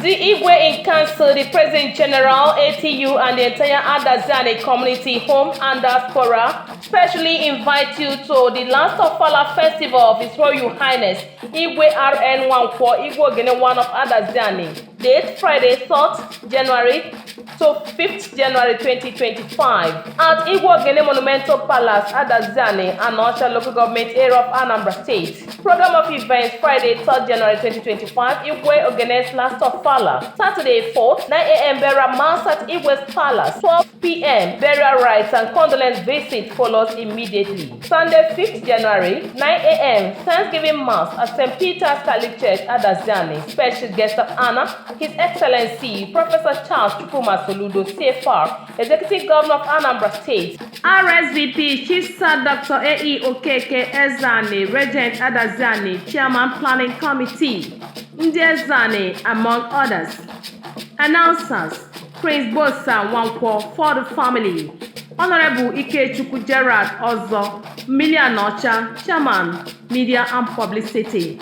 The Igwe in Council, the President General, ATU, and the entire Adazi-Ani community, home and diaspora, specially invite you to the last Ofala festival of His Royal Highness, Igwe RN Nwankwo, Igwe Ogene 1 of Adazi-Ani. Date Friday, 3rd January to 5th January 2025 at Igwe Ogene Monumental Palace, Adazi-Ani, and Osha Local Government Area of Anambra State. Program of events Friday, 3rd January 2025, Igwe Ogene's last Ofala. Saturday, 4th, 9 a.m. burial mass at Igwe's Palace. 12 p.m. burial rites and condolence visit follows immediately. Sunday, 5th January, 9 a.m. Thanksgiving mass at St. Peter's Catholic Church, Adazi-Ani. Special guest of honor, His Excellency Professor Charles Chukwuma Soludo, CFR, Executive Governor of Anambra State. RSVP Chief Sir Dr. A.E. Okeke Ezani, Regent Adazi-Ani, Chairman Planning Committee, Ndi Ezani, among others. Announcers: Prince Bosa Nwankwo for the family. Honorable Ikechukwu Gerard Ozo, Milianocha, Chairman, Media and Publicity.